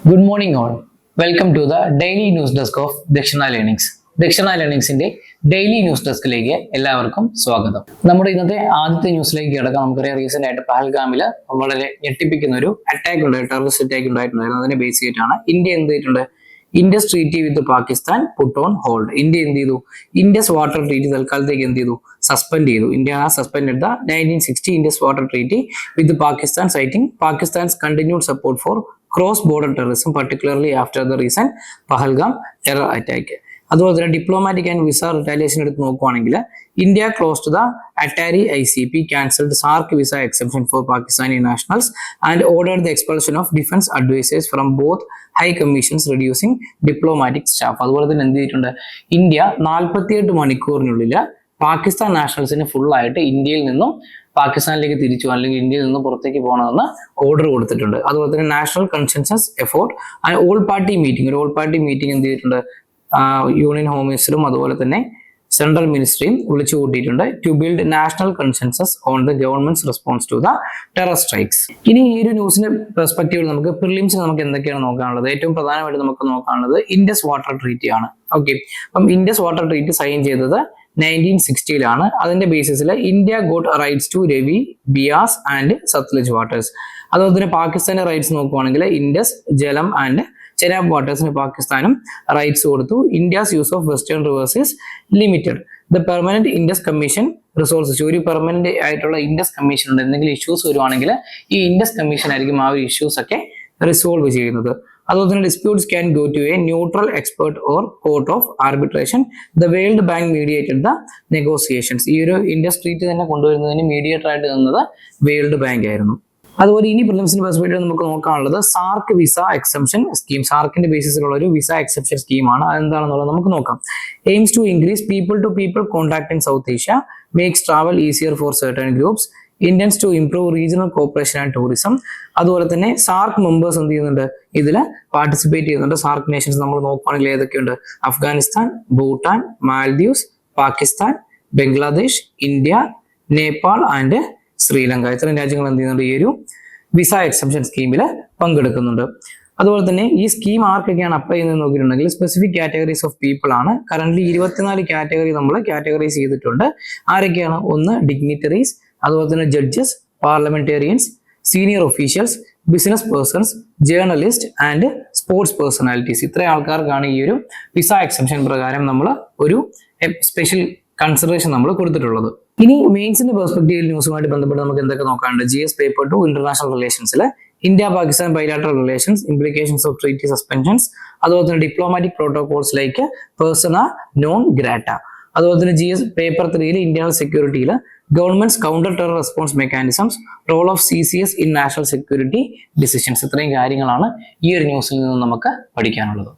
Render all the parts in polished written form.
Good morning all. Welcome to the daily news desk of Dakshina Learnings. ദക്ഷിണ ലേണിംഗ്സിന്റെ daily news ഡെസ്കിലേക്ക് എല്ലാവർക്കും സ്വാഗതം. നമ്മുടെ ഇന്നത്തെ ആദ്യത്തെ ന്യൂസിലേക്ക് കിടക്കാം. നമുക്കറിയാം റീസെന്റ് ആയിട്ട് പഹൽഗാമില് വളരെ ഞെട്ടിപ്പിക്കുന്ന ഒരു അറ്റാക്ക് ഉണ്ടായി, ടെററിസ്റ്റ് അറ്റാക്ക് ഉണ്ടായിട്ടുണ്ടായിരുന്നു. അതിനെ ബേസ് ചെയ്തിട്ടാണ് ഇന്ത്യ എന്ത് ചെയ്തിട്ടുണ്ട്, Indus treaty with Pakistan put on hold. India എന്ത് ചെയ്തു, ഇൻഡസ് വാട്ടർ ട്രീറ്റി തൽക്കാലത്തേക്ക് എന്ത് ചെയ്തു, സസ്പെൻഡ് ചെയ്തു. India suspend the 1960 Indus water treaty with Pakistan, citing Pakistan's continued support for cross-border terrorism, particularly after the recent Pahalgam terror attack. അതുപോലെ തന്നെ diplomatic and visa retaliation എടുത്ത് നോക്കുവാണെങ്കിൽ India closed the Attari ICP, cancelled SAARC visa exception for Pakistani nationals and ordered the expulsion of defence advisers from both high commissions, reducing diplomatic staff. അതുപോലെ തന്നെ എന്ത് ചെയ്തിട്ടുണ്ട്, India 48 മണിക്കൂറിനുള്ളിൽ പാകിസ്ഥാൻ നാഷണൽസിന് ഫുള്ളായിട്ട് ഇന്ത്യയിൽ നിന്നും പാകിസ്ഥാനിലേക്ക് തിരിച്ചു അല്ലെങ്കിൽ ഇന്ത്യയിൽ നിന്ന് പുറത്തേക്ക് പോകണമെന്ന് ഓർഡർ കൊടുത്തിട്ടുണ്ട്. അതുപോലെ തന്നെ national consensus effort and all party meeting, ഒരു ഓൾ പാർട്ടി മീറ്റിംഗ് എന്ത് ചെയ്തിട്ടുണ്ട്, യൂണിയൻ ഹോം മിനിസ്റ്ററും അതുപോലെ തന്നെ സെൻട്രൽ മിനിസ്ട്രിയും വിളിച്ചു കൂട്ടിയിട്ടുണ്ട് to build national consensus on the government's response to the terror strikes. ഇനി ഈ ഒരു ന്യൂസിന്റെ പെർസ്പെക്റ്റീവിൽ നമുക്ക് പ്രിലിംസിൽ നമുക്ക് എന്തൊക്കെയാണ് നോക്കാനുള്ളത്, ഏറ്റവും പ്രധാനമായിട്ട് നമുക്ക് നോക്കാനുള്ളത് ഇൻഡസ് വാട്ടർ ട്രീറ്റി ആണ്. ഓക്കെ, അപ്പം ഇൻഡസ് വാട്ടർ ട്രീറ്റി സൈൻ ചെയ്തത് 1960 അതിന്റെ ബേസിസിൽ India got rights to Ravi, Beas and Sutlej waters. അതുപോലെ തന്നെ പാകിസ്ഥാന്റെ റൈറ്റ്സ് നോക്കുവാണെങ്കിൽ ഇൻഡസ്, ജലം ആൻഡ് ചെനാബ് വാട്ടേഴ്സിന് പാകിസ്ഥാനും റൈറ്റ്സ് കൊടുത്തു. India's use of western rivers is limited. The permanent Indus commission resources, ഒരു പെർമനന്റ് ആയിട്ടുള്ള ഇൻഡസ് കമ്മീഷൻ ഉണ്ട്. എന്തെങ്കിലും ഇഷ്യൂസ് വരുവാണെങ്കിൽ ഈ ഇൻഡസ് കമ്മീഷൻ ആയിരിക്കും ആ ഒരു ഇഷ്യൂസ് ഒക്കെ റിസോൾവ് ചെയ്യുന്നത്. അതുപോലെ തന്നെ disputes can go to a neutral expert or court of arbitration. The World Bank mediated the negotiations. ഈ ഒരു ഇൻഡസ് ട്രീറ്റി തന്നെ കൊണ്ടുവരുന്നതിന് മീഡിയേറ്റർ ആയിട്ട് നിന്നത് വേൾഡ് ബാങ്ക് ആയിരുന്നു. അതുപോലെ ഇനി പ്രിലിംസിന്റെ പെർസ്പെക്റ്റീവ് നമുക്ക് നോക്കാനുള്ളത് സാർക്ക് വിസ എക്സെപ്ഷൻ സ്കീം. സാർക്കിന്റെ ബേസിസിലുള്ള ഒരു വിസ എക്സെപ്ഷൻ സ്കീമാണ്. അതെന്താണെന്നുള്ളത് നമുക്ക് നോക്കാം. Aims to increase people to people contact in South Asia, makes travel easier for certain groups, Indians to improve regional cooperation and tourism. അതുപോലെ തന്നെ സാർക്ക് മെമ്പേഴ്സ് എന്ത് ചെയ്യുന്നുണ്ട്, ഇതിൽ പാർട്ടിസിപ്പേറ്റ് ചെയ്യുന്നുണ്ട്. സാർക്ക് നേഷൻസ് നമ്മൾ നോക്കുകയാണെങ്കിൽ ഏതൊക്കെയുണ്ട്, അഫ്ഗാനിസ്ഥാൻ, ഭൂട്ടാൻ, മാൽദീവ്സ്, പാകിസ്ഥാൻ, ബംഗ്ലാദേശ്, ഇന്ത്യ, നേപ്പാൾ ആൻഡ് ശ്രീലങ്ക. ഇത്തരം രാജ്യങ്ങൾ എന്ത് ചെയ്യുന്നുണ്ട്, ഈ ഒരു വിസ എക്സെപ്ഷൻ സ്കീമിൽ പങ്കെടുക്കുന്നുണ്ട്. അതുപോലെ തന്നെ ഈ സ്കീം ആർക്കൊക്കെയാണ് അപ്ലൈ ചെയ്യുന്നത് നോക്കിയിട്ടുണ്ടെങ്കിൽ സ്പെസിഫിക് കാറ്റഗറീസ് ഓഫ് പീപ്പിൾ ആണ്. കറന്റ് 24 കാറ്റഗറി നമ്മൾ കാറ്റഗറൈസ് ചെയ്തിട്ടുണ്ട്. ആരൊക്കെയാണ്, ഒന്ന് ഡിഗ്നിറ്ററീസ്, അതുപോലെ തന്നെ judges, parliamentarians, senior officials, business persons, journalist and sports personalities. ഇത്രയും ആൾക്കാർക്കാണ് ഈ ഒരു വിസ എക്സെപ്ഷൻ പ്രകാരം നമ്മൾ ഒരു സ്പെഷ്യൽ കൺസിഡറേഷൻ നമ്മൾ കൊടുത്തിട്ടുള്ളത്. ഇനി മെയിൻസിന്റെ പെർസ്പെക്റ്റീവ് ന്യൂസുമായിട്ട് ബന്ധപ്പെട്ട് നമുക്ക് എന്തൊക്കെ നോക്കാനുണ്ട്. GS പേപ്പർ 2 ഇന്റർനാഷണൽ റിലേഷൻസിൽ India Pakistan bilateral relations, implications of treaty suspensions, അതുപോലെ തന്നെ diplomatic protocols like persona non grata. അതുപോലെ തന്നെ GS പേപ്പർ 3 ഇന്റേണൽ സെക്യൂരിറ്റിയിൽ governments counter terror response mechanisms, role of CCS in national security decisions. ഇത്രയും കാര്യങ്ങളാണ് ഈ ഒരു ന്യൂസിൽ നിന്ന് നമുക്ക് പഠിക്കാനുള്ളത്.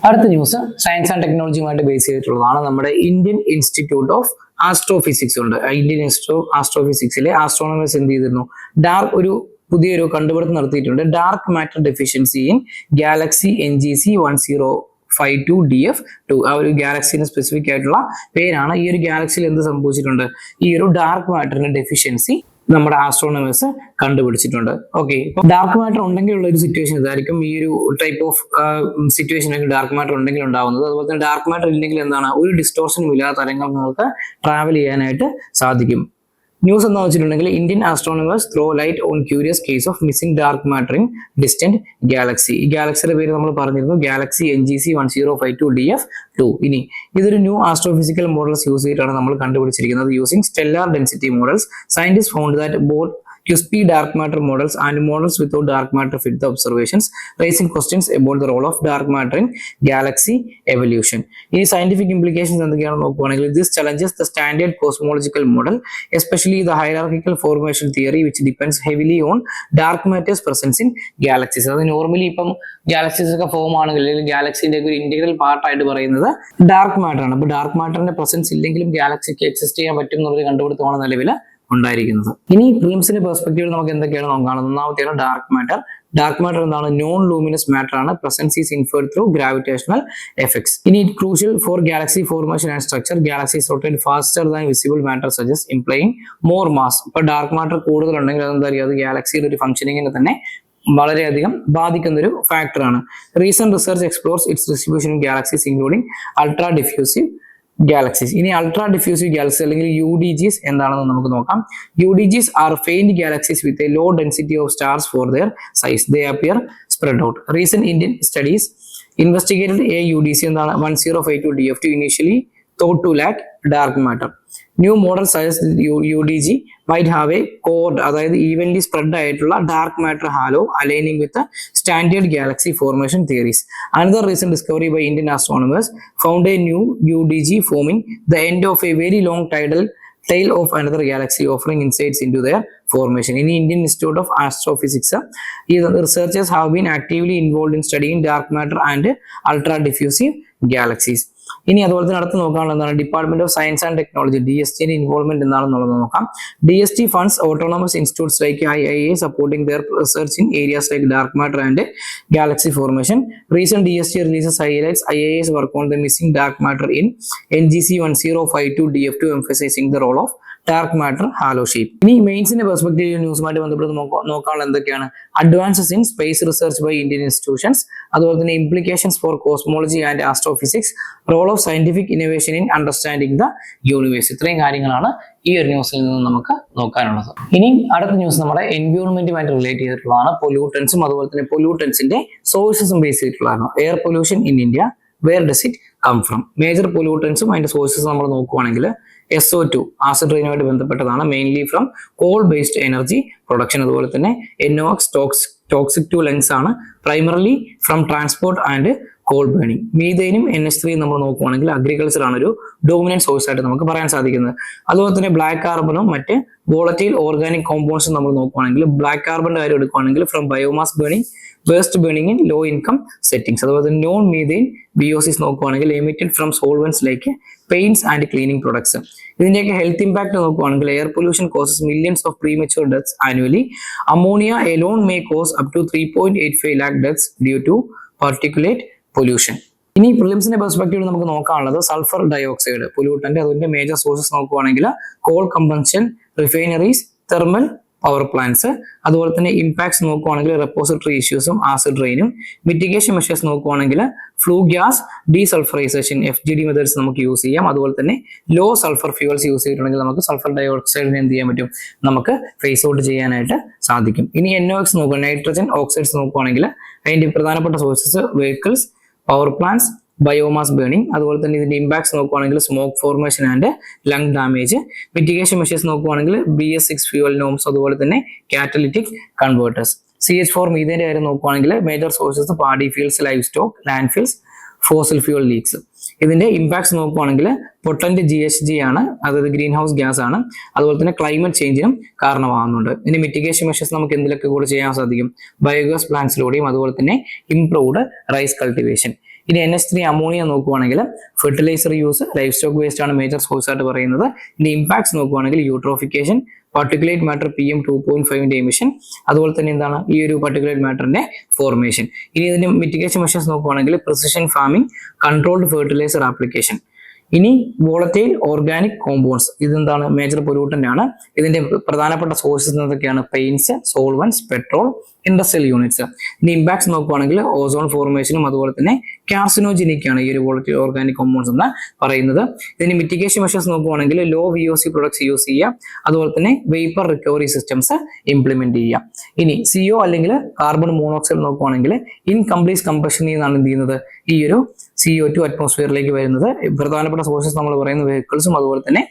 അടുത്ത ന്യൂസ് സയൻസ് ആൻഡ് ടെക്നോളജിയുമായിട്ട് ബേസ് ചെയ്തിട്ടുള്ളതാണ്. നമ്മുടെ ഇന്ത്യൻ ഇൻസ്റ്റിറ്റ്യൂട്ട് ഓഫ് ആസ്ട്രോഫിസിക്സ് ഉണ്ട്. ഇന്ത്യൻ ഇൻസ്റ്റിറ്റ്യൂട്ട് ഓഫ് ആസ്ട്രോഫിസിക്സിലെ ആസ്ട്രോണമേഴ്സ് എന്ത് ചെയ്തിരുന്നു, പുതിയൊരു കണ്ടുപിടുത്തം നടത്തിയിട്ടുണ്ട്. Dark matter deficiency in Galaxy NGC 1052 DF2. ആ ഒരു ഗാലക്സിന് സ്പെസിഫിക് ആയിട്ടുള്ള പേരാണ്. ഈ ഒരു ഗാലക്സിയിൽ എന്ത് സംഭവിച്ചിട്ടുണ്ട്, ഈ ഒരു ഡാർക്ക് മാറ്ററിന്റെ ഡെഫിഷ്യൻസി നമ്മുടെ ആസ്ട്രോണമേഴ്സ് കണ്ടുപിടിച്ചിട്ടുണ്ട്. ഓക്കെ, ഇപ്പൊ ഡാർക്ക് മാറ്റർ ഉണ്ടെങ്കിലുള്ള ഒരു സിറ്റുവേഷൻ ഇതായിരിക്കും. ഈ ഒരു ടൈപ്പ് ഓഫ് സിറ്റുവേഷനിൽ ഡാർക്ക് മാറ്റർ ഉണ്ടെങ്കിൽ ഉണ്ടാവുന്നത്. അതുപോലെ തന്നെ ഡാർക്ക് മാറ്റർ ഇല്ലെങ്കിൽ എന്താണ്, ഒരു ഡിസ്റ്റോർഷനും ഇല്ലാത്ത തരംഗം നിങ്ങൾക്ക് ട്രാവൽ ചെയ്യാനായിട്ട് സാധിക്കും. ന്യൂസ് എന്താ വെച്ചിട്ടുണ്ടെങ്കിൽ Indian astronomers throw light on curious case of missing dark matter in distant Galaxy. ഈ ഗാലക്സിയുടെ പേര് നമ്മൾ പറഞ്ഞിരുന്നു, ഗാലക്സി NGC 1052 DF2. ഇനി ഇതൊരു ന്യൂ ആസ്ട്രോഫിസിക്കൽ മോഡൽസ് യൂസ് ചെയ്തിട്ടാണ് നമ്മൾ കണ്ടുപിടിച്ചിരിക്കുന്നത്. Using stellar density models, scientist found that both QSP dark matter models and models without dark matter fit the observations, raising questions about the role of dark matter in galaxy evolution. ഈ scientific implications എന്തൊക്കെയാണെന്ന് നോക്കുകയാണെങ്കിൽ this challenges the standard cosmological model, especially the hierarchical formation theory which depends heavily on dark matter's presence in galaxies. അത് normally ഇപ്പം galaxies ഒക്കെ form ആണെങ്കിൽ അല്ലെങ്കിൽ ഗാലക്സിന്റെ ഒരു integral പാർട്ടായിട്ട് പറയുന്നത് ഡാർക്ക് മാറ്റർ ആണ്. അപ്പൊ ഡാർക്ക് മാറ്ററിന്റെ പ്രസൻസ് ഇല്ലെങ്കിലും ഗാലക്സിക്ക് എക്സിസ്റ്റ് ചെയ്യാൻ പറ്റും എന്നുള്ളൊരു കണ്ടുപിടുത്തമാണ് നിലവിൽ ഉണ്ടായിരിക്കുന്നത്. ഇനി പ്രിലിംസിന്റെ പെർസ്പെക്റ്റീവ് നമുക്ക് എന്തൊക്കെയാണ് നോക്കാനുള്ളത്. ഒന്നാമത്തെയാണ് ഡാർക്ക് മാറ്റർ. ഡാർക്ക് മാറ്റർ എന്താണ്, നോൺ ലൂമിനസ് മാറ്റർ ആണ്. Presence is inferred through gravitational effects. ഇനി it crucial for galaxy formation and structure. Galaxies rotate faster than visible matter suggest implying more mass. ഇപ്പൊ dark matter കൂടുതലുണ്ടെങ്കിൽ അതെന്താ അറിയാം, അത് ഗാലക്സിയുടെ ഒരു ഫംഗ്ഷനിങ്ങിനെ തന്നെ വളരെയധികം ബാധിക്കുന്ന ഒരു ഫാക്ടറാണ്. Recent research explores its distribution in galaxies including ultra diffusive galaxies. ഇനി അൾട്രാ ഡിഫ്യൂസീവ് ഗാലക്സി അല്ലെങ്കിൽ UDGs എന്താണെന്ന് നമുക്ക് നോക്കാം. UDGs are faint galaxies with a low density of stars for their size. They appear spread out. Recent Indian studies investigated a UDC എന്താണ് 1052 DF2 initially thought to lack dark matter. New model suggests UDG might have a core, അതായത് evenly spread ആയിട്ടുള്ള dark matter halo aligning with the standard galaxy formation theories. Another recent discovery by Indian astronomers found a new UDG forming the end of a very long tail of another galaxy, offering insights into their formation. In the Indian Institute of Astrophysics, the researchers have been actively involved in studying dark matter and ultra diffusive galaxies. ഇനി അതുപോലെ തന്നെ അടുത്ത് നോക്കാനുള്ള എന്താണ് department of science and technology DST involvement എന്താണെന്നുള്ളത് നോക്കാം. DST funds autonomous institutes like IIA supporting their research in areas like dark matter and galaxy formation. Recent DST releases highlights IIA's work on the missing dark matter in NGC 1052 DF2, emphasizing the role of dark matter halo shape. ഇനി മെയിൻസിന്റെ perspective ന്യൂസുമായിട്ട് ബന്ധപ്പെട്ട് നോക്കാനുള്ള എന്തൊക്കെയാണ് advances in space research by Indian institutions, അതുപോലെ തന്നെ implications for cosmology and astrophysics, role of scientific innovation in understanding the universe. ഇത്രയും കാര്യങ്ങളാണ് ഈ ഒരു ന്യൂസിൽ നിന്ന് നമുക്ക് നോക്കാനുള്ളത്. ഇനി അടുത്ത ന്യൂസ് നമ്മുടെ എൻവയോൺമെന്റുമായിട്ട് റിലേറ്റ് ചെയ്തിട്ടുള്ളതാണ്. പൊല്യൂട്ടൻസും അതുപോലെ തന്നെ പൊല്യൂട്ടൻസിന്റെ സോഴ്സസും ബേസ് ചെയ്തിട്ടുള്ളതാണ്. Air pollution in India, where does it come from? Major പൊല്യൂട്ടൻസും അതിന്റെ സോഴ്സസും നമ്മൾ നോക്കുവാണെങ്കിൽ SO2 ആസിഡ് റെയിനുമായിട്ട് ബന്ധപ്പെട്ടതാണ്. Mainly from coal based energy production. അതുപോലെ തന്നെ NOx ടോക്സിക് ടു ലങ്സ് ആണ്. Primarily from transport and coal burning. മീഥേനും NH3 നമ്മൾ നോക്കുവാണെങ്കിൽ അഗ്രികൾച്ചർ ആണ് ഒരു ഡോമിനന്റ് സോഴ്സ് ആയിട്ട് നമുക്ക് പറയാൻ സാധിക്കുന്നത്. അതുപോലെ തന്നെ ബ്ലാക്ക് കാർബണും മറ്റ് വോളറ്റൈൽ ഓർഗാനിക് കോമ്പൗണ്ട്സും നമ്മൾ നോക്കുവാണെങ്കിൽ ബ്ലാക്ക് കാർബണിന്റെ കാര്യം എടുക്കുകയാണെങ്കിൽ from biomass burning, waste burning in low income settings. അതുപോലെ തന്നെ നോൺ മീഥെയിൻ BOCs നോക്കുവാണെങ്കിൽ emitted from solvents like paints and cleaning products. ഇതിന്റെയൊക്കെ ഹെൽത്ത് ഇമ്പാക്ട് നോക്കുവാണെങ്കിൽ air pollution causes millions of premature deaths annually. Ammonia alone may cause up to 3.85 lakh deaths due to particulate pollution. ഇനി പ്രിലിംസിന്റെ perspective നമുക്ക് നോക്കാനുള്ളത് sulphur dioxide pollutant. അതിന്റെ major sources നോക്കുവാണെങ്കിൽ coal combustion, refineries, thermal power plants. അതുപോലെ തന്നെ impacts നോക്കുവാണെങ്കിൽ repository ഇഷ്യൂസും acid റെയിനും. Mitigation measures നോക്കുവാണെങ്കിൽ flue gas desulphurisation FGD methods നമുക്ക് യൂസ് ചെയ്യാം. അതുപോലെ തന്നെ ലോ സൾഫർ ഫ്യൂവൽസ് യൂസ് ചെയ്തിട്ടുണ്ടെങ്കിൽ നമുക്ക് സൾഫർ ഡയോക്സൈഡിനെ എന്ത് ചെയ്യാൻ പറ്റും, നമുക്ക് ഫേസ് ഔട്ട് ചെയ്യാനായിട്ട് സാധിക്കും. ഇനി NOx നോക്കുക, നൈട്രജൻ ഓക്സൈഡ്സ് നോക്കുവാണെങ്കിൽ അതിന്റെ പ്രധാനപ്പെട്ട sources vehicles, power plants, biomass burning. അതുപോലെ തന്നെ ഇതിന്റെ ഇമ്പാക്ട്സ് നോക്കുവാണെങ്കിൽ smoke formation and lung damage. Mitigation measures നോക്കുവാണെങ്കിൽ BS6 ഫ്യൂവൽ നോംസ്, അതുപോലെ തന്നെ കാറ്റലിറ്റിക് കൺവേർട്ടേഴ്സ്. CH4 മീഥേന്റെ കാര്യം നോക്കുവാണെങ്കിൽ major sources paddy fields, live stock, land fields, fossil fuel leaks. ഇതിന്റെ ഇമ്പാക്ട്സ് നോക്കുവാണെങ്കിൽ പൊട്ടന്റ് GHG ആണ്, അതായത് ഗ്രീൻ ഹൗസ് ഗ്യാസ് ആണ്. അതുപോലെ തന്നെ ക്ലൈമറ്റ് ചേഞ്ചിനും കാരണമാകുന്നുണ്ട്. ഇതിന്റെ മിറ്റിഗേഷൻ മെഷേഴ്സ് നമുക്ക് എന്തിലൊക്കെ കൂടെ ചെയ്യാൻ സാധിക്കും, ബയോഗ്യാസ് പ്ലാന്റ്സിലൂടെയും അതുപോലെ തന്നെ ഇംപ്രൂവ്ഡ് റൈസ് കൾട്ടിവേഷൻ. ഇനി NH3 അമോണിയ നോക്കുവാണെങ്കിൽ fertilizer use, livestock waste ആണ് മേജർ സോഴ്സ് ആയിട്ട് പറയുന്നത്. ഇനി ഇമ്പാക്ട്സ് നോക്കുവാണെങ്കിൽ യൂട്രോഫിക്കേഷൻ, പാർട്ടിക്കുലേറ്റ് മാറ്റർ PM 2.5ന്റെ എമിഷൻ, അതുപോലെ തന്നെ എന്താണ് ഈ ഒരു പാർട്ടിക്കുലേറ്റ് മാറ്ററിന്റെ ഫോർമേഷൻ. ഇനി ഇതിന്റെ മിറ്റിഗേഷൻ മെഷേഴ്സ് നോക്കുവാണെങ്കിൽ precision farming, controlled fertiliser application. ഇനി വോളറ്റൈൽ ഓർഗാനിക് കോമ്പൗണ്ട്സ്, ഇതെന്താണ് മേജർ പൊല്യൂട്ടന്റ് ആണ്. ഇതിന്റെ പ്രധാനപ്പെട്ട സോഴ്സസ് എന്തൊക്കെയാണ്, paints, solvents, petrol, industrial units. ഇനി ഇമ്പാക്ട്സ് നോക്കുവാണെങ്കിൽ ഓസോൺ ഫോർമേഷനും അതുപോലെ തന്നെ കാർസിനോജനിക് ആണ് ഈ ഒരു വോളറ്റൈൽ ഓർഗാനിക് കോമ്പൗണ്ട്സ് എന്ന് പറയുന്നത്. ഇതിന് മിറ്റിഗേഷൻ മെഷേഴ്സ് നോക്കുവാണെങ്കിൽ ലോ VOC പ്രൊഡക്ട്സ് യൂസ് ചെയ്യുക, അതുപോലെ തന്നെ വേപ്പർ റിക്കവറി സിസ്റ്റംസ് ഇംപ്ലിമെന്റ് ചെയ്യുക. ഇനി CO അല്ലെങ്കിൽ കാർബൺ മോണോക്സൈഡ് നോക്കുവാണെങ്കിൽ ഇൻകംപ്ലീറ്റ് കമ്പഷനിൽ നിന്നാണ് എന്ത് ചെയ്യുന്നത്, ഈ ഒരു CO2 അറ്റ്മോസ്ഫിയറിലേക്ക് വരുന്നത്. പ്രധാനപ്പെട്ട സോഴ്സസ് നമ്മൾ പറയുന്ന വെഹിക്കിൾസും അതുപോലെ തന്നെ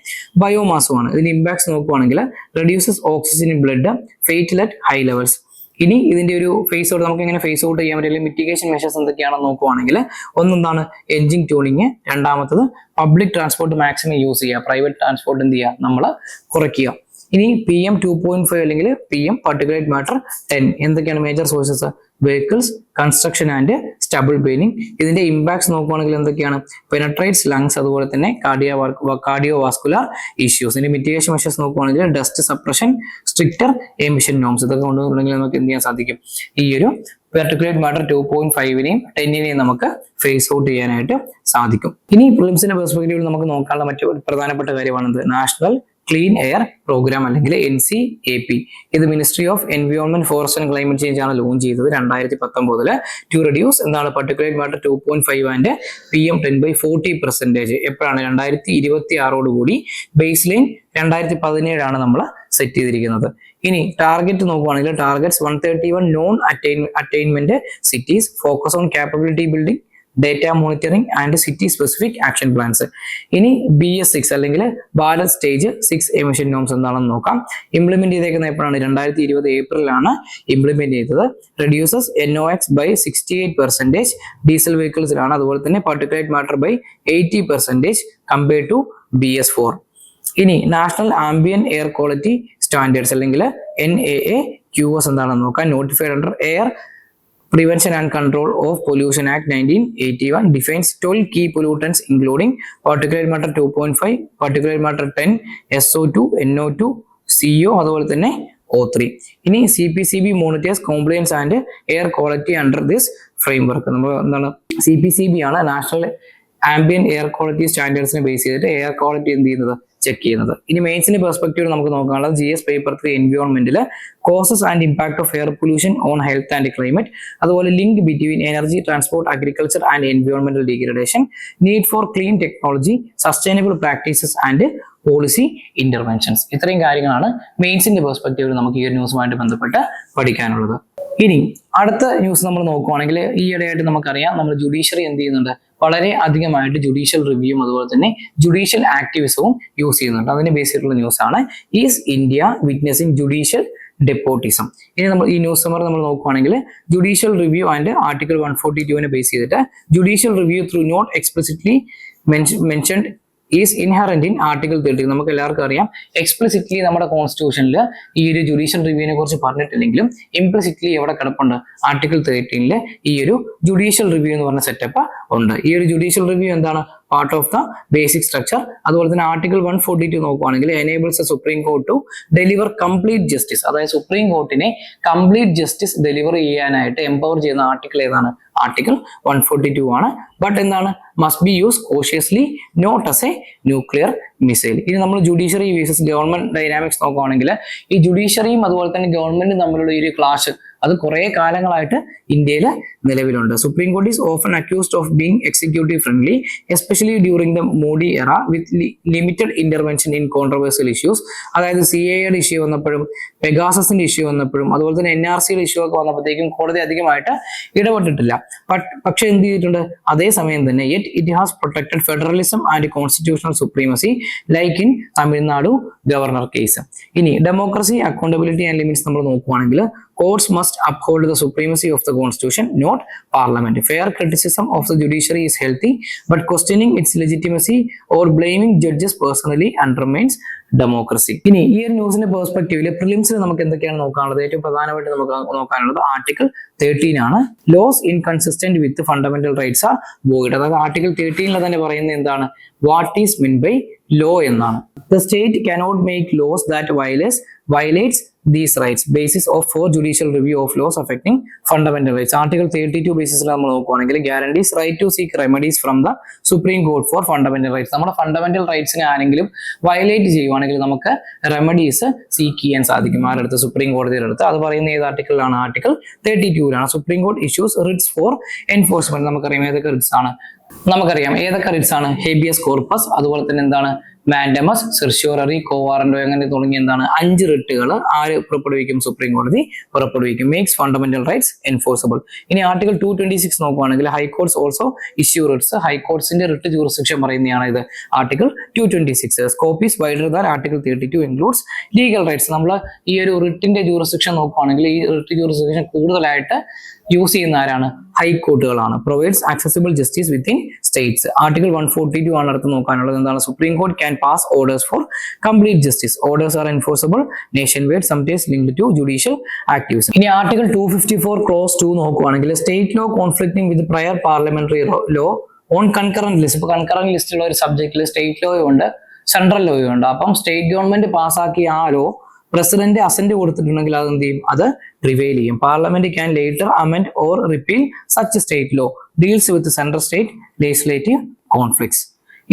ബയോമാസുമാണ്. ഇതിന്റെ ഇമ്പാക്ട്സ് നോക്കുവാണെങ്കിൽ reduces oxygen in blood, fatal at high levels. ഇനി ഇതിന്റെ ഒരു ഫേസ് ഔട്ട് നമുക്ക് എങ്ങനെ ഫേസ് ഔട്ട് ചെയ്യാൻ പറ്റില്ല, മിറ്റിഗേഷൻ മെഷേഴ്സ് എന്തൊക്കെയാണെന്ന് നോക്കുവാണെങ്കിൽ ഒന്നെന്താണ് എൻജിൻ ട്യൂണിങ്, രണ്ടാമത്തത് പബ്ലിക് ട്രാൻസ്പോർട്ട് മാക്സിമം യൂസ് ചെയ്യുക, പ്രൈവറ്റ് ട്രാൻസ്പോർട്ട് എന്ത് ചെയ്യുക നമ്മൾ കുറയ്ക്കുക. ഇനി PM 2.5 അല്ലെങ്കിൽ PM പാർട്ടിക്കുലേറ്റ് മാറ്റർ 10 എന്തൊക്കെയാണ് major sources, vehicles, construction and stubble burning. ഇതിന്റെ ഇമ്പാക്ട്സ് നോക്കുവാണെങ്കിൽ എന്തൊക്കെയാണ്, പെനട്രേറ്റ്സ് ലങ്സ്, അതുപോലെ തന്നെ കാർഡിയോ വാസ്കുലർ ഇഷ്യൂസ്. ഇനി മിറ്റിഗേഷൻ മെഷേഴ്സ് നോക്കുവാണെങ്കിൽ dust suppression, stricter emission norms. ഇതൊക്കെ കൊണ്ടുവന്നിട്ടുണ്ടെങ്കിൽ നമുക്ക് എന്ത് ചെയ്യാൻ സാധിക്കും, ഈ ഒരു പാർട്ടിക്കുലേറ്റ് മാറ്റർ 2.5നെയും 10നെയും നമുക്ക് ഫേസ് ഔട്ട് ചെയ്യാനായിട്ട് സാധിക്കും. ഇനി പ്രിലിംസിന്റെ പെർസ്പെക്റ്റീവിൽ നമുക്ക് നോക്കാനുള്ള മറ്റു പ്രധാനപ്പെട്ട കാര്യമാണത് നാഷണൽ ക്ലീൻ എയർ പ്രോഗ്രാം അല്ലെങ്കിൽ NCAP. ഇത് ministry of environment forest and climate change ആണ് ലോഞ്ച് ചെയ്തത് 2019 ടു റെഡ്യൂസ് എന്താണ് particulate matter 2.5 and PM10 by 40%. എപ്പോഴാണ് 2026 കൂടി ബേസ് ലൈൻ 2017 നമ്മൾ സെറ്റ് ചെയ്തിരിക്കുന്നത്. ഇനി ടാർഗറ്റ് നോക്കുകയാണെങ്കിൽ targets 131 non attainment cities, focus on capability building, data monitoring and city specific action plans. ഇനി BS6 അല്ലെങ്കിൽ ഭാരത് സ്റ്റേജ് 6 എമിഷൻ നോംസ് എന്താണെന്ന് നോക്കാം. ഇംപ്ലിമെന്റ് ചെയ്തേക്കുന്ന എപ്പോഴാണ് 2020 ഏപ്രിലാണ് ഇംപ്ലിമെന്റ് ചെയ്തത്. റെഡ്യൂസസ് NOx by 68% ഡീസൽ വെഹിക്കിൾസിലാണ്. അതുപോലെ തന്നെ particulate matter by 80% compared to BS4. ഇനി national ambient air quality standards അല്ലെങ്കിൽ NAAQS എന്താണെന്ന് നോക്കാം. Notified under air Prevention and Control of Pollution Act 1981 defines 12 key pollutants including particulate matter 2.5, particulate matter 10, SO2, NO2, CO അതുപോലെ തന്നെ O3. ഇനി CPCB monitors compliance and air quality under this framework. നമ്മൾ എന്താണ് CPCB ആണ് national ambient air quality സ്റ്റാൻഡേർഡ്സിനെ base ചെയ്തിട്ട് air quality എന്ത് ചെയ്യുന്നത് ചെക്ക് ചെയ്യുന്നത്. ഇനി മെയിൻസിന്റെ പെർസ്പെക്റ്റീവ് നമുക്ക് നോക്കാനുള്ളത് GS പേപ്പർ 3 എൻവയോൺമെന്റിൽ causes and impact of air pollution on health and climate, അതുപോലെ link between energy, transport, agriculture and എൻവയോൺമെന്റൽ degradation, need for clean technology, sustainable practices and policy interventions. ഇത്രയും കാര്യങ്ങളാണ് മെയിൻസിന്റെ പെർസ്പെക്റ്റീവിൽ നമുക്ക് ഈ ഒരു ന്യൂസുമായിട്ട് ബന്ധപ്പെട്ട് പഠിക്കാനുള്ളത്. ഇനി അടുത്ത ന്യൂസ് നമ്മൾ നോക്കുവാണെങ്കിൽ ഈയിടെയായിട്ട് നമുക്കറിയാം നമ്മൾ ജുഡീഷ്യറി എന്ത് ചെയ്യുന്നുണ്ട്, വളരെ അധികമായിട്ട് ജുഡീഷ്യൽ റിവ്യൂവും അതുപോലെ തന്നെ ജുഡീഷ്യൽ ആക്ടിവിസവും യൂസ് ചെയ്യുന്നുണ്ട്. അതിനെ ബേസ് ചെയ്തിട്ടുള്ള ന്യൂസ് ആണ്. Is India witnessing judicial despotism. ഇനി നമ്മൾ ഈ ന്യൂസ് സമർ നമ്മൾ നോക്കുവാണെങ്കിൽ judicial review and article 142 base ചെയ്തിട്ട് judicial review through not explicitly mentioned is inherent in article 13. നമുക്ക് എല്ലാവർക്കും അറിയാം എക്സ്പ്ലിസിറ്റ്ലി നമ്മുടെ കോൺസ്റ്റിറ്റ്യൂഷനിൽ ഈ ഒരു ജുഡീഷ്യൽ റിവ്യൂവിനെ കുറിച്ച് പറഞ്ഞിട്ടില്ലെങ്കിലും ഇംപ്ലിസിറ്റ്ലി എവിടെ കിടപ്പുണ്ട്, ആർട്ടിക്കിൾ 13 ഈ ഒരു ജുഡീഷ്യൽ റിവ്യൂ എന്ന് പറഞ്ഞ സെറ്റപ്പ് ഉണ്ട്. ഈ ഒരു ജുഡീഷ്യൽ റിവ്യൂ എന്താണ്, part of the basic structure. അതുപോലെ തന്നെ ആർട്ടിക്കിൾ 142 നോക്കുവാണെങ്കിൽ enables the Supreme Court to deliver complete justice, അതായത് സുപ്രീം കോർട്ടിനെ കംപ്ലീറ്റ് ജസ്റ്റിസ് ഡെലിവർ ചെയ്യാനായിട്ട് എംപവർ ചെയ്യുന്ന ആർട്ടിക്കിൾ ഏതാണ്, ആർട്ടിക്കിൾ 142 ആണ്. ബട്ട് എന്താണ്, must be use cautiously, not as a nuclear missile. ഇനി നമ്മൾ ജുഡീഷ്യറി വേഴ്സസ് ഗവൺമെന്റ് ഡൈനാമിക്സ് നോക്കുകയാണെങ്കിൽ ഈ ജുഡീഷ്യറിയും അതുപോലെ തന്നെ ഗവൺമെന്റും തമ്മിലുള്ള ഈ ഒരു ക്ലാഷ് അത് കുറെ കാലങ്ങളായിട്ട് ഇന്ത്യയിൽ നിലവിലുണ്ട്. Supreme court is often accused of being executive friendly, especially during the Modi era with limited intervention in controversial issues. അതായത് CAA ഇഷ്യൂ വന്നപ്പോഴും പെഗാസസിന്റെ ഇഷ്യൂ വന്നപ്പോഴും അതുപോലെ തന്നെ NRCയുടെ ഇഷ്യൂ ഒക്കെ വന്നപ്പോഴത്തേക്കും കോടതി അധികമായിട്ട് ഇടപെട്ടിട്ടില്ല. പക്ഷെ എന്ത് ചെയ്തിട്ടുണ്ട്, അതേസമയം തന്നെ yet it has protected federalism and constitutional supremacy like in Tamil Nadu governor case. ഇനി ഡെമോക്രസി, അക്കൗണ്ടബിലിറ്റി ആൻഡ് ലിമിറ്റ്സ് നമ്മൾ നോക്കുവാണെങ്കിൽ courts must uphold the supremacy of the constitution, not parliament. Fair criticism of the judiciary is healthy, but questioning its legitimacy or blaming judges personally undermines democracy. ഇനി ഈ ഒരു ന്യൂസിന്റെ പെർസ്പെക്റ്റീവില് പ്രിലിംസിൽ നമുക്ക് എന്തൊക്കെയാണ് നോക്കാനുള്ളത്, ഏറ്റവും പ്രധാനമായിട്ട് നമുക്ക് നോക്കാനുള്ളത് ആർട്ടിക്കിൾ 13 ആണ്. Laws inconsistent with fundamental rights are void. അതായത് ആർട്ടിക്കിൾ 13 തന്നെ പറയുന്നത് എന്താണ്, what is mean by law എന്നാണ്. The state cannot make laws that violates these rights. Basis of for judicial review of laws affecting fundamental rights. Article 32 ബേസിസിൽ നമ്മൾ നോക്കുകയാണെങ്കിൽ guarantees right to seek remedies from the Supreme Court for fundamental rights. നമ്മുടെ fundamental റൈറ്റ്സിനെ ആരെങ്കിലും violate ചെയ്യുവാണെങ്കിൽ നമുക്ക് remedies seek ചെയ്യാൻ സാധിക്കും. ആരുടെ, supreme കോടതിയുടെ അടുത്ത്. അത് പറയുന്ന ഏത് ആർട്ടിക്കിളിലാണ്, article 32 supreme court issues writs for enforcement. നമുക്കറിയാം ഏതൊക്കെ റിട്സ് ആണ്, ഹേബിയസ് കോർപ്പസ്, അതുപോലെ തന്നെ എന്താണ് മാൻഡമസ്, സെർഷ്യോററി, കോവാറന്റോ അങ്ങനെ തുടങ്ങിയ എന്താണ് 5 റിട്ടുകൾ ആര് പുറപ്പെടുവിക്കും, സുപ്രീം കോടതി പുറപ്പെടുവിക്കും. Makes fundamental rights enforceable. ഇനി ആർട്ടിക്കിൾ 226 നോക്കുകയാണെങ്കിൽ ഹൈക്കോർട്സ് ഓൾസോ ഇഷ്യൂ റിട്സ്. ഹൈക്കോർട്സിന്റെ റിട്ട് ജൂറിസ്ഡിക്ഷൻ പറയുന്നതാണ് ഇത് article 226. Scope is wider than article 32 includes legal rights. നമ്മൾ ഈ ഒരു റിട്ടിന്റെ ജൂറിസ്ഡിക്ഷൻ നോക്കുകയാണെങ്കിൽ ഈ റിട്ട് ജൂറിസ്ഡിക്ഷൻ കൂടുതലായിട്ട് യൂസ് ചെയ്യുന്ന ആരാണ്, ഹൈക്കോർട്ടുകളാണ്. Provides accessible justice within states. Article 142 ആണ് അടുത്ത് നോക്കാനുള്ളത്. എന്താണ്, supreme court can pass orders for complete justice. Orders are enforceable nationwide, sometimes linked to judicial activism. ഇനി ആർട്ടിക്കിൾ 254 ക്ലോസ് 2 നോക്കുകയാണെങ്കിൽ state law conflicting with prior parliamentary law on concurrent list. ഇപ്പൊ concurrent ലിസ്റ്റുള്ള ഒരു സബ്ജക്റ്റിൽ state ലോയും ഉണ്ട് central ലോയും ഉണ്ട്. അപ്പം state government പാസ്സാക്കിയ ആ ലോ പ്രസിഡന്റ് അസന്റ് കൊടുത്തിട്ടുണ്ടെങ്കിൽ അത് എന്ത് ചെയ്യും, അത് റിവൈൽ ചെയ്യും. Parliament can later amend or repeal such state law. Deals with central state legislative conflicts.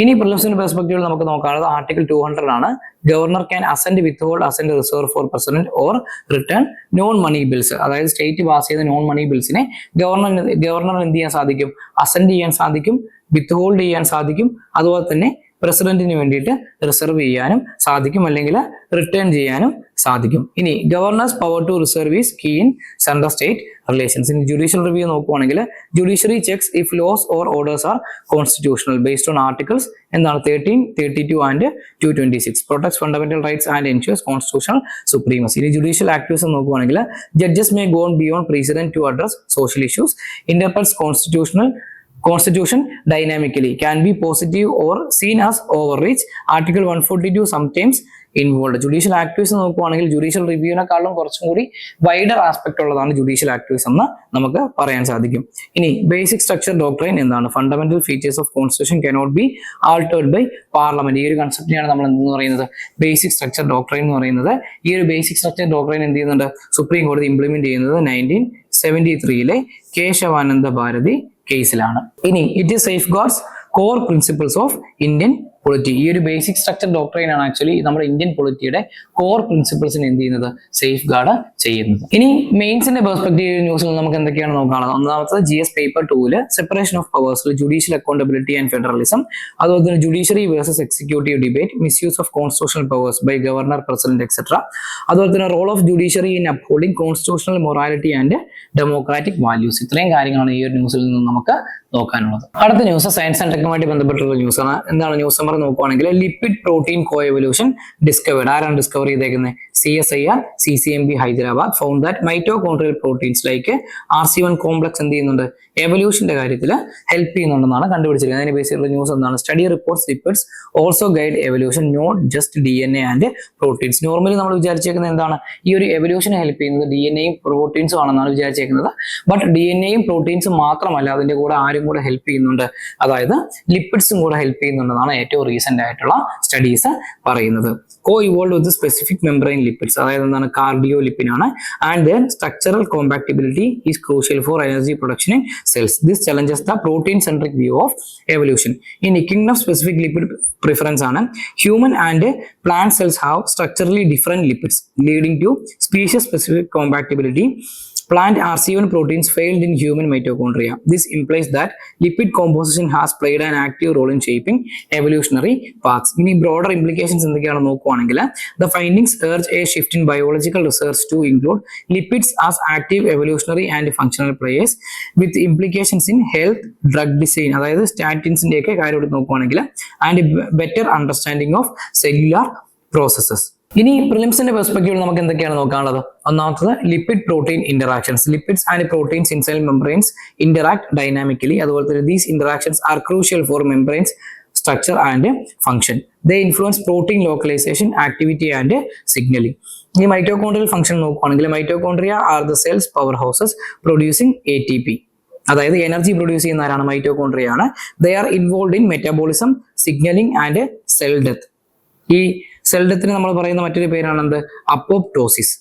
ഇനി പ്രിലിംസിന്റെ പെർസ്പെക്റ്റീവിൽ നമുക്ക് നോക്കാനുള്ളത് ആർട്ടിക്കിൾ 200 ആണ്. Governor can assent withhold assent reserve for president or return non money bills. അതായത് സ്റ്റേറ്റ് പാസ് ചെയ്ത non money ബിൽസിനെ governor എന്ത് ചെയ്യാൻ സാധിക്കും? അസെന്റ് ചെയ്യാൻ സാധിക്കും, വിത്ത് ചെയ്യാൻ സാധിക്കും, അതുപോലെ തന്നെ പ്രസിഡന്റിന് വേണ്ടിയിട്ട് റിസർവ് ചെയ്യാനും സാധിക്കും, അല്ലെങ്കിൽ റിട്ടേൺ ചെയ്യാനും സാധിക്കും. ഇനി governor's power to reserve is key in central state relations. ഇനി ജുഡീഷ്യൽ റിവ്യൂ നോക്കുവാണെങ്കിൽ judiciary checks if laws or orders are constitutional based on articles 13, 32 and 226. Protects fundamental rights and ensures constitutional supremacy. ഇനി judicial activism നോക്കുവാണെങ്കിൽ judges may go beyond precedent to address social issues, interprets Constitution dynamically, can be positive or seen as overreach. Article 142 sometimes involved. Judicial activism നോക്കുവാണെങ്കിൽ judicial റിവ്യൂവിനെക്കാളും കുറച്ചും കൂടി wider aspect ഉള്ളതാണ് judicial activism എന്ന് നമുക്ക് പറയാൻ സാധിക്കും. ഇനി ബേസിക് സ്ട്രക്ചർ ഡോക്ട്രൈൻ എന്താണ്? Fundamental features of constitution cannot be altered by Parliament. ഈ ഒരു കൺസെപ്റ്റിനെയാണ് നമ്മൾ എന്തെന്ന് പറയുന്നത്? ബേസിക് സ്ട്രക്ചർ ഡോക്ട്രൈൻ എന്ന് പറയുന്നത്. ഈ ഒരു ബേസിക് സ്ട്രക്ചർ ഡോക്ട്രൈൻ എന്ത് ചെയ്യുന്നുണ്ട്? സുപ്രീം കോടതി ഇംപ്ലിമെന്റ് ചെയ്യുന്നത് 1973 കേശവാനന്ദ ഭാരതി കേസിലാണ്. ഇനി it is safe guards core principles of Indian polity. ഈ ഒരു ബേസിക് സ്ട്രക്ചർ ഡോക്ട്രൈൻ ആണ് ആക്ച്വലി നമ്മുടെ ഇന്ത്യൻ പൊളിറ്റിയുടെ കോർ പ്രിൻസിപ്പിൾസിനെ എന്ത് ചെയ്യുന്നത്? സേഫ് ഗാർഡ് ചെയ്യുന്നത്. ഇനി മെയിൻസിന്റെ പെർസ്പെക്റ്റീവ് ന്യൂസിൽ നമുക്ക് എന്തൊക്കെയാണ് നോക്കാനുള്ളത്? ഒന്നാമത്തത് GS പേപ്പർ 2 സെപ്പറേഷൻ ഓഫ് പവേഴ്സിൽ ജുഡീഷ്യൽ അക്കൗണ്ടബിലിറ്റി ആൻഡ് ഫെഡറലിസം, അതുപോലെ തന്നെ judiciary versus executive debate, misuse of constitutional powers by governor, president etcetera, അതുപോലെ തന്നെ role of judiciary in upholding constitutional morality and democratic values. ഇത്രയും കാര്യങ്ങളാണ് ഈ ഒരു ന്യൂസിൽ നിന്ന് നമുക്ക് നോക്കാനുള്ളത്. അടുത്ത ന്യൂസ് സയൻസ് ആൻഡ് ടെക്നുമായിട്ട് ബന്ധപ്പെട്ടുള്ള ന്യൂസാണ്. എന്താണ് ന്യൂസ് നമ്പർ നോക്കുവാണെങ്കിൽ lipid protein co evolution discovered. ആരാണ് ഡിസ്കവർ ചെയ്തേക്കുന്നത്? CSIR CCMB Hyderabad found that mitochondrial proteins like RC1 complex എന്ത് ചെയ്യുന്നുണ്ട്? എവല്യൂഷന്റെ കാര്യത്തിൽ ഹെൽപ്പ് ചെയ്യുന്നുണ്ടെന്നാണ് കണ്ടുപിടിച്ചിരിക്കുന്നത്. അതിന് ബേസിലുള്ള ന്യൂസ് എന്താണ്? Study reports lipids also guide evolution, not just DNA and proteins. Normally നമ്മൾ വിചാരിച്ചേക്കുന്നത് എന്താണ്? ഈ ഒരു എവല്യൂഷനെ ഹെൽപ്പ് ചെയ്യുന്നത് DNAയും പ്രോട്ടീൻസും ആണെന്നാണ് വിചാരിച്ചേക്കുന്നത്. ബട്ട് DNAയും പ്രോട്ടീൻസും മാത്രമല്ല, അതിന്റെ കൂടെ ആരും കൂടെ ഹെൽപ്പ് ചെയ്യുന്നുണ്ട്, അതായത് ലിപ്പിഡ്സും കൂടെ ഹെൽപ്പ് ചെയ്യുന്നുണ്ടെന്നാണ് ഏറ്റവും റീസെന്റ് ആയിട്ടുള്ള സ്റ്റഡീസ് പറയുന്നത്. Co evolve with specific membrane lipids, അതായത് എന്താണ്? കാർഡിയോ ലിപ്പിൻ ആണ്. And then structural compatibility is crucial for energy production in cells. This challenges the protein-centric view of evolution. In kingdom-specific lipid preference ആണ്. Human and plant cells have structurally different lipids, leading to species-specific compatibility. Plant RC1 proteins failed in human mitochondria. This implies that lipid composition has played an active role in shaping evolutionary paths. ഇനി broader implications എന്തൊക്കെയാണെന്ന് നോക്കുവാണെങ്കിൽ the findings urge a shift in biological research to include lipids as active evolutionary and functional players with implications in health, drug design, അതായത് സ്റ്റാറ്റിൻസിന്റെ ഒക്കെ കാര്യം എടുത്ത് നോക്കുവാണെങ്കിൽ and better understanding of cellular processes. ഇനി പ്രിലിംസിന്റെ പെർസ്പെക്റ്റീവിൽ നമുക്ക് എന്തൊക്കെയാണ് നോക്കാനുള്ളത്? ഒന്നാമത്തത് lipid protein interactions. Lipids and proteins in cell membranes interact dynamically. അതുപോലെ തന്നെ these interactions are crucial for membranes structure and function. They influence protein localisation, activity and signalling. ഈ മൈറ്റോകോൺട്രിയൽ ഫംഗ്ഷൻ നോക്കുവാണെങ്കിൽ mitochondria are the cells power houses producing ATP. അതായത് energy produce ചെയ്യുന്ന ആരാണ്? Mitochondria ആണ്. They are involve in metabolism, signalling and cell death. ഈ cell ഡെത്തിന് നമ്മൾ പറയുന്ന മറ്റൊരു പേരാണ് എന്ത്? Apoptosis.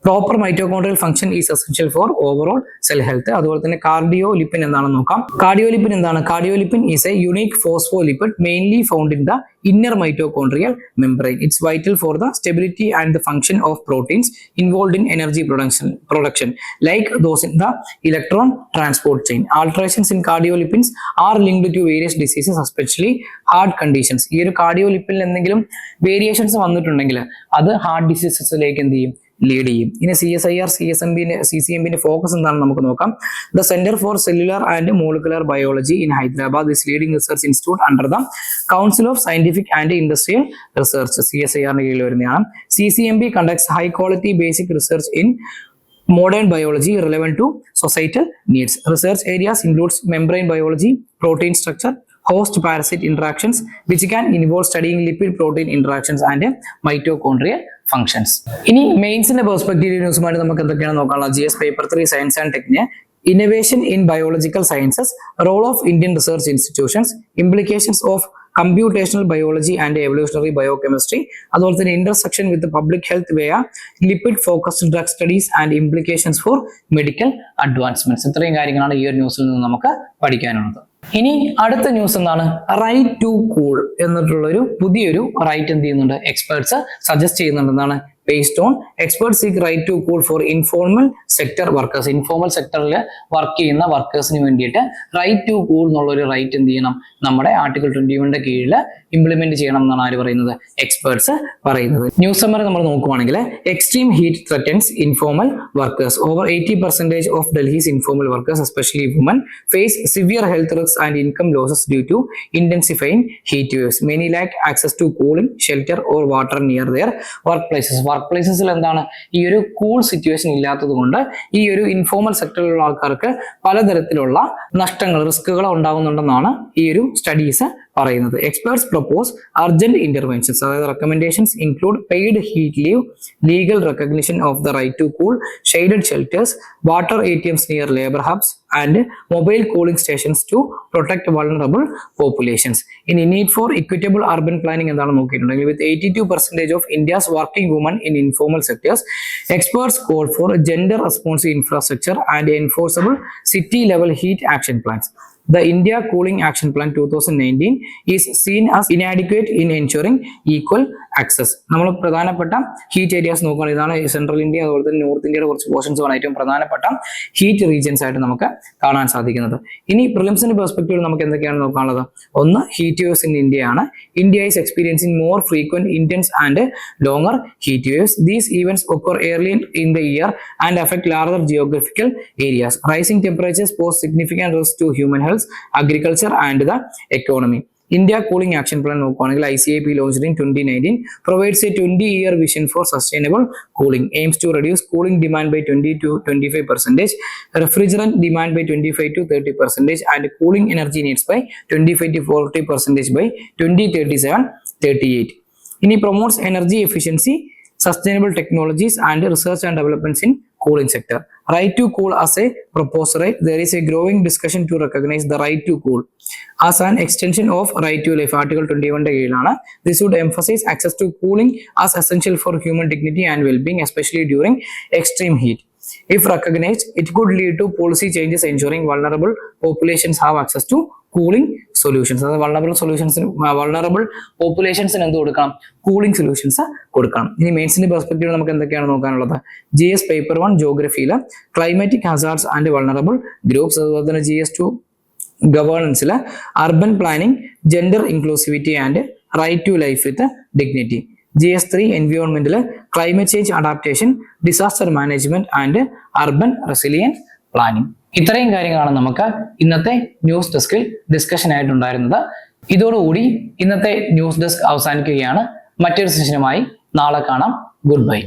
Proper mitochondrial function is essential for overall cell health. അതുപോലെ തന്നെ കാർഡിയോലിപ്പിൻ എന്താണെന്ന് നോക്കാം. കാർഡിയോലിപ്പിൻ എന്താണ്? Cardiolipin is a unique phospholipid mainly found in the inner mitochondrial membrane. It's vital for the stability and the function of proteins involved in energy production like those in the electron transport chain. Alterations in cardiolipins are linked to various diseases, especially heart conditions. ഈ ഒരു കാർഡിയോലിപ്പിനിൽ എന്തെങ്കിലും variations വന്നിട്ടുണ്ടെങ്കിൽ അത് heart ഡിസീസസിലേക്ക് എന്ത് ചെയ്യും? Lead ചെയ്യും. ഇനി CSIR CCMB focus എന്താണെന്ന് നമുക്ക് നോക്കാം. The centre for cellular and molecular biology in Hyderabad is leading research institute under the council of scientific and industrial research. CSIR-ന്റെ കീഴിൽ വരുന്നതാണ്. CCMB conducts high quality basic research in modern biology relevant to societal needs. Research areas includes membrane biology, protein structure, host parasite interactions, which can involve studying lipid protein interactions and mitochondrial functions. ഇനി മെയിൻസിന്റെ perspective ന്യൂസുമായിട്ട് നമുക്ക് എന്തൊക്കെയാണ് നോക്കാനുള്ളത്? GS paper 3 science and ടെക്ന്, innovation in biological sciences, role of Indian research institutions, implications of computational biology and evolutionary biochemistry, അതുപോലെ തന്നെ intersection with public health via lipid focused drug studies and implications for medical advancements. ഇത്രയും കാര്യങ്ങളാണ് ഈ ഒരു ന്യൂസിൽ നിന്ന് നമുക്ക് പഠിക്കാനുള്ളത്. ഇനി അടുത്ത ന്യൂസ് എന്താണ്? റൈറ്റ് ടു കൂൾ എന്നിട്ടുള്ളൊരു പുതിയൊരു റൈറ്റ് എന്ത് ചെയ്യുന്നുണ്ട്? എക്സ്പേർട്സ് സജസ്റ്റ് ചെയ്യുന്നുണ്ടെന്നാണ്. based on experts seek right to cool for informal sector workers. Informal സെക്ടറിൽ വർക്ക് ചെയ്യുന്ന വർക്കേഴ്സിന് വേണ്ടിയിട്ട് റൈറ്റ് ടു കൂൾ എന്നുള്ളൊരു റൈറ്റ് എന്ത് ചെയ്യണം? നമ്മുടെ ആർട്ടിക്കിൾ 21 കീഴിൽ ഇംപ്ലിമെന്റ് ചെയ്യണം എന്നാണ് ആര് പറയുന്നത്? എക്സ്പേർട്സ് പറയുന്നത്. ന്യൂസ് സമ്മറി നമ്മൾ നോക്കുവാണെങ്കിൽ extreme heat threatens informal workers. Over 80% of Delhi's informal workers especially women face severe health risk and income losses due to intensifying heat waves. Many lack access to cooling shelter or water near their workplaces. Work പ്ലേസസിൽ എന്താണ്? ഈ ഒരു cool situation ഇല്ലാത്തത് കൊണ്ട് ഈ ഒരു informal സെക്ടറിലുള്ള ആൾക്കാർക്ക് പലതരത്തിലുള്ള നഷ്ടങ്ങൾ, റിസ്കുകൾ ഉണ്ടാകുന്നുണ്ടെന്നാണ് ഈ ഒരു സ്റ്റഡീസ് പറയുന്നത്. Experts propose urgent interventions. അതായത് recommendations include paid heat leave, legal recognition of the right to cool, shaded shelters, water ATMs near labour hubs and mobile cooling stations to protect vulnerable populations. ഇനി need for equitable urban planning എന്താണ് നോക്കിയിട്ടുണ്ടെങ്കിൽ with 82% of India's working women in informal sectors, experts call for gender responsive infrastructure and enforceable city level heat action plans. The India Cooling Action Plan 2019 is seen as inadequate in ensuring equal access. നമ്മൾ പ്രധാനപ്പെട്ട heat areas നോക്കുകയാണെങ്കിൽ ഇതാണ് central India, അതുപോലെ തന്നെ north ഇന്ത്യയുടെ കുറച്ച് portions ആണ് ഏറ്റവും പ്രധാനപ്പെട്ട ഹീറ്റ് റീജിയൻസ് ആയിട്ട് നമുക്ക് കാണാൻ സാധിക്കുന്നത്. ഇനി പ്രിലിംസിന്റെ പെർസ്പെക്റ്റീവിൽ നമുക്ക് എന്തൊക്കെയാണ് നോക്കാനുള്ളത്? ഒന്ന്, ഹീറ്റ് വേവ്സ് ഇൻ ഇന്ത്യ ആണ്. India is experiencing more frequent, intense and longer heat waves. These events occur early in the year and affect larger geographical areas. Rising temperatures pose significant risk to human health, agriculture and the economy. India Cooling Action Plan നോക്കുകയാണെങ്കിൽ ICAP launched in 2019 provides a 20-year vision for sustainable cooling, aims to reduce cooling demand by 20 to 25%, refrigerant demand by 25 to 30%, and cooling energy needs by 25 to 40% by 2037-38. ഇനി promotes energy efficiency, sustainable technologies and research and developments in cooling sector. Right to cool as a proposal, there is a growing discussion to recognize the right to cool as an extension of right to life. Article 21 കീഴിലാണ്. This would emphasize access to cooling as essential for human dignity and well-being, especially during extreme heat. If recognized, it could lead to policy changes ensuring vulnerable populations have access to cooling solutions. അതായത് vulnerable പോപ്പുലേഷൻസിന് എന്ത് കൊടുക്കണം? Cooling solutions കൊടുക്കണം. ഇനി മെയിൻസിന്റെ perspective നമുക്ക് എന്തൊക്കെയാണ് നോക്കാനുള്ളത്? GS paper 1 ജോഗ്രഫിയിൽ climatic hazards and vulnerable groups, അതുപോലെ തന്നെ GS2 ഗവേണൻസിൽ urban planning, gender inclusivity and right to life with dignity. GS3 എൻവയോൺമെന്റിൽ climate change adaptation, disaster management and urban resilience planning. ഇത്രയും കാര്യങ്ങളാണ് നമുക്ക് ഇന്നത്തെ ന്യൂസ് ഡെസ്കിൽ ഡിസ്കഷൻ ആയിട്ടുണ്ടായിരുന്നത്. ഇതോടുകൂടി ഇന്നത്തെ ന്യൂസ് ഡെസ്ക് അവസാനിക്കുകയാണ്. മറ്റൊരു സെഷനുമായി നാളെ കാണാം. Good bye.